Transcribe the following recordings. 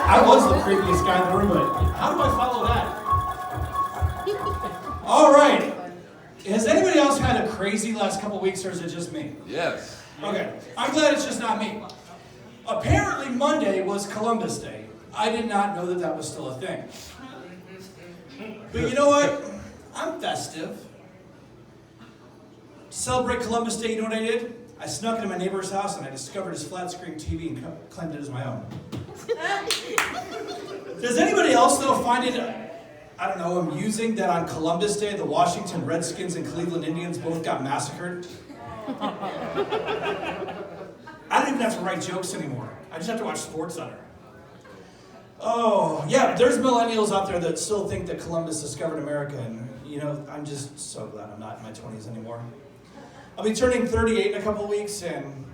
I was the creepiest guy in the room, but how do I follow that? All right. Has anybody else had a crazy last couple weeks, or is it just me? Yes. Okay. I'm glad it's just not me. Apparently Monday was Columbus Day. I did not know that that was still a thing. But you know what? I'm festive. To celebrate Columbus Day, you know what I did? I snuck into my neighbor's house and I discovered his flat screen TV and claimed it as my own. Does anybody else, though, find it, I don't know, amusing that on Columbus Day, the Washington Redskins and Cleveland Indians both got massacred? I don't even have to write jokes anymore. I just have to watch SportsCenter. Oh, yeah, there's millennials out there that still think that Columbus discovered America, and, you know, I'm just so glad I'm not in my 20s anymore. I'll be turning 38 in a couple of weeks, and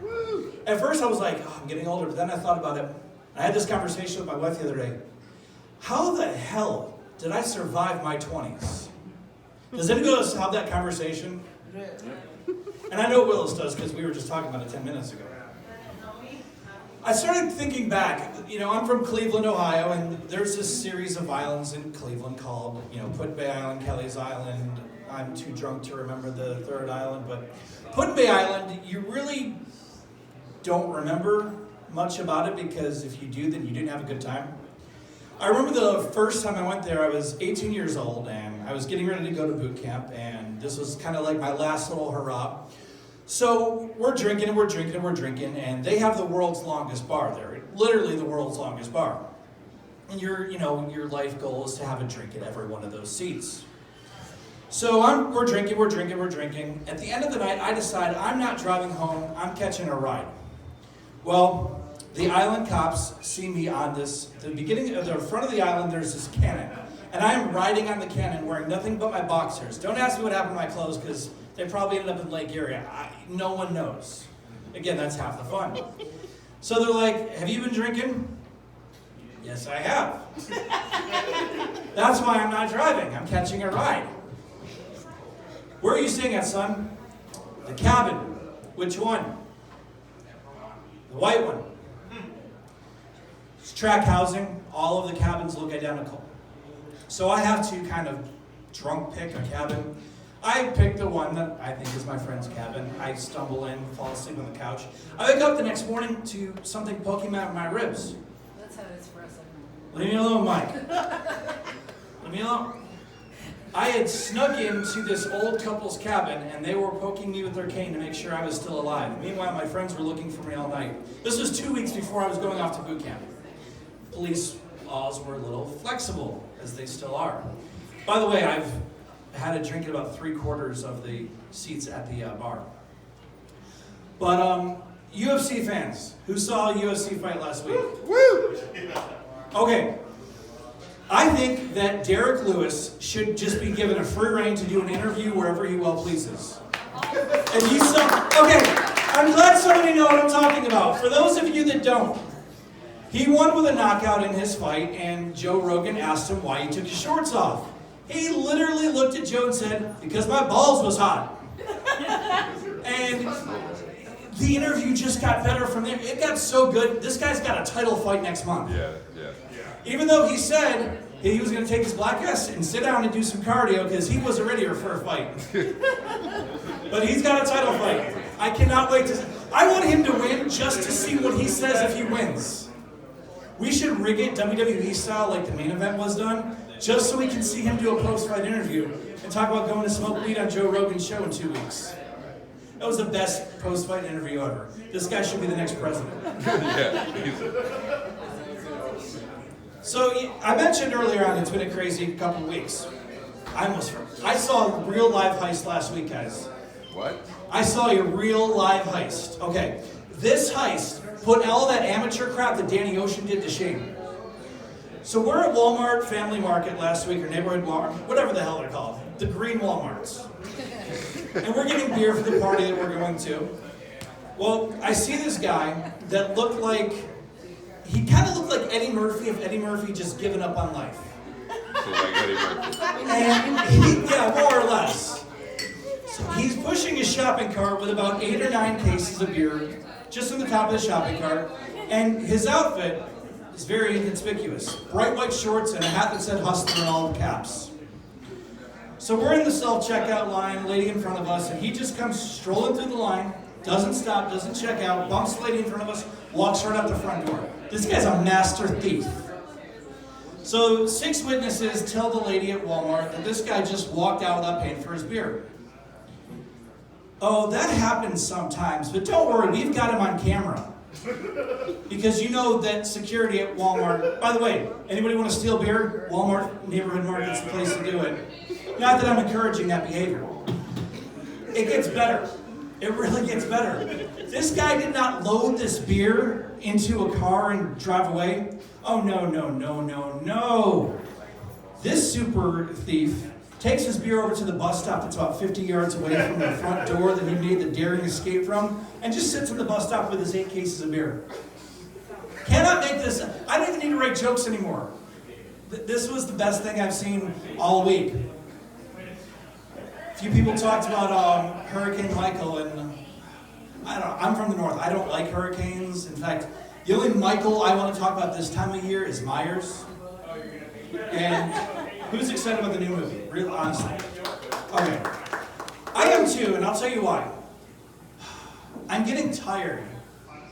at first I was like, oh, I'm getting older, but then I thought about it. I had this conversation with my wife the other day. How the hell did I survive my 20s? Does anybody else have that conversation? And I know Willis does, because we were just talking about it 10 minutes ago. I started thinking back, you know, I'm from Cleveland, Ohio, and there's this series of islands in Cleveland called, you know, Put-in-Bay Island, Kelly's Island. I'm too drunk to remember the third island, but Put-in-Bay Island, you really don't remember much about it, because if you do, then you didn't have a good time. I remember the first time I went there, I was 18 years old, and I was getting ready to go to boot camp, and this was kind of like my last little hurrah. So we're drinking, and they have the world's longest bar there. Literally the world's longest bar. And your life goal is to have a drink at every one of those seats. So we're drinking. At the end of the night, I decide I'm not driving home, I'm catching a ride. Well, the island cops see me on the front of the island, there's this cannon. And I am riding on the cannon wearing nothing but my boxers. Don't ask me what happened to my clothes, because they probably ended up in Lake Erie. No one knows. Again, that's half the fun. So they're like, have you been drinking? Yes, I have. That's why I'm not driving. I'm catching a ride. Where are you staying at, son? The cabin. Which one? The white one. It's track housing. All of the cabins look identical. So I have to kind of drunk pick a cabin. I picked the one that I think is my friend's cabin. I stumble in, fall asleep on the couch. I wake up the next morning to something poking at my ribs. That's how it is for us. Leave me alone, Mike. Leave me alone. I had snuck into this old couple's cabin, and they were poking me with their cane to make sure I was still alive. Meanwhile, my friends were looking for me all night. This was 2 weeks before I was going off to boot camp. Police laws were a little flexible, as they still are. By the way, I've had a drink at about 3/4 of the seats at the bar. But UFC fans, who saw a UFC fight last week? Woo! Okay. I think that Derek Lewis should just be given a free rein to do an interview wherever he well pleases. And you saw, okay, I'm glad somebody knows what I'm talking about. For those of you that don't, he won with a knockout in his fight, and Joe Rogan asked him why he took his shorts off. He literally looked at Joe and said, because my balls was hot. And the interview just got better from there. It got so good. This guy's got a title fight next month. Yeah. Even though he said he was going to take his black ass and sit down and do some cardio because he wasn't ready for a fight. But he's got a title fight. I cannot wait to. I want him to win just to see what he says if he wins. We should rig it WWE style like the main event was done, just so we can see him do a post-fight interview and talk about going to smoke weed on Joe Rogan's show in 2 weeks. That was the best post-fight interview ever. This guy should be the next president. So I mentioned earlier on it's been a crazy couple of weeks. I saw a real live heist last week, guys. What? I saw a real live heist. Okay, this heist put all that amateur crap that Danny Ocean did to shame. So we're at Walmart Family Market last week, or Neighborhood Walmart, whatever the hell they're called, the green Walmarts. And we're getting beer for the party that we're going to. Well, I see this guy that looked like, he kind of looked like Eddie Murphy if Eddie Murphy just given up on life. So like Eddie Murphy. And yeah, more or less. So he's pushing his shopping cart with about 8 or 9 cases of beer just on the top of the shopping cart. And his outfit, is very inconspicuous. Bright white shorts and a hat that said Hustler in all caps. So we're in the self-checkout line, lady in front of us, and he just comes strolling through the line, doesn't stop, doesn't check out, bumps the lady in front of us, walks right out the front door. This guy's a master thief. So 6 witnesses tell the lady at Walmart that this guy just walked out without paying for his beer. Oh, that happens sometimes, but don't worry, we've got him on camera. Because you know that security at Walmart, by the way, anybody want to steal beer? Walmart Neighborhood Market's the place to do it. Not that I'm encouraging that behavior. It gets better. It really gets better. This guy did not load this beer into a car and drive away. Oh, no, no, no, no, no. This super thief takes his beer over to the bus stop that's about 50 yards away from the front door that he made the daring escape from, and just sits at the bus stop with his 8 cases of beer. Cannot make this, I don't even need to write jokes anymore. This was the best thing I've seen all week. A few people talked about Hurricane Michael, and I don't know, I'm from the north. I don't like hurricanes. In fact, the only Michael I want to talk about this time of year is Myers. And who's excited about the new movie? Real honestly. Okay. I am too, and I'll tell you why. I'm getting tired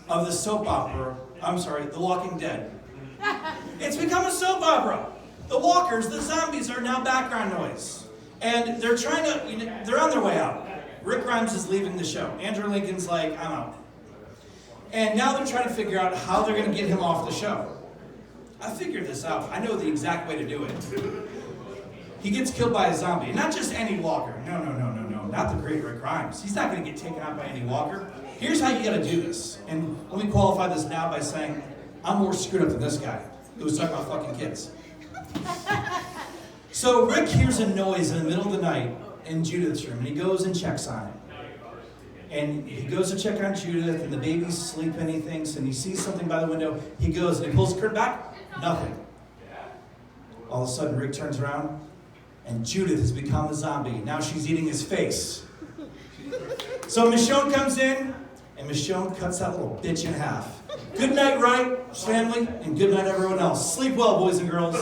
of the soap opera. The Walking Dead. It's become a soap opera. The walkers, the zombies are now background noise. And they're trying to, they're on their way out. Rick Grimes is leaving the show. Andrew Lincoln's like, I'm out. And now they're trying to figure out how they're going to get him off the show. I figured this out. I know the exact way to do it. He gets killed by a zombie. And not just any walker. No. Not the great Rick Grimes. He's not going to get taken out by any walker. Here's how you got to do this. And let me qualify this now by saying, I'm more screwed up than this guy who was talking about fucking kids. So Rick hears a noise in the middle of the night in Judith's room, and he goes and checks on it. And he goes to check on Judith, and the baby's sleeping, he thinks, and he sees something by the window. He goes and he pulls the curtain back, nothing. All of a sudden, Rick turns around, and Judith has become a zombie. Now she's eating his face. So Michonne comes in, and Michonne cuts that little bitch in half. Good night, right, family, and good night, everyone else. Sleep well, boys and girls.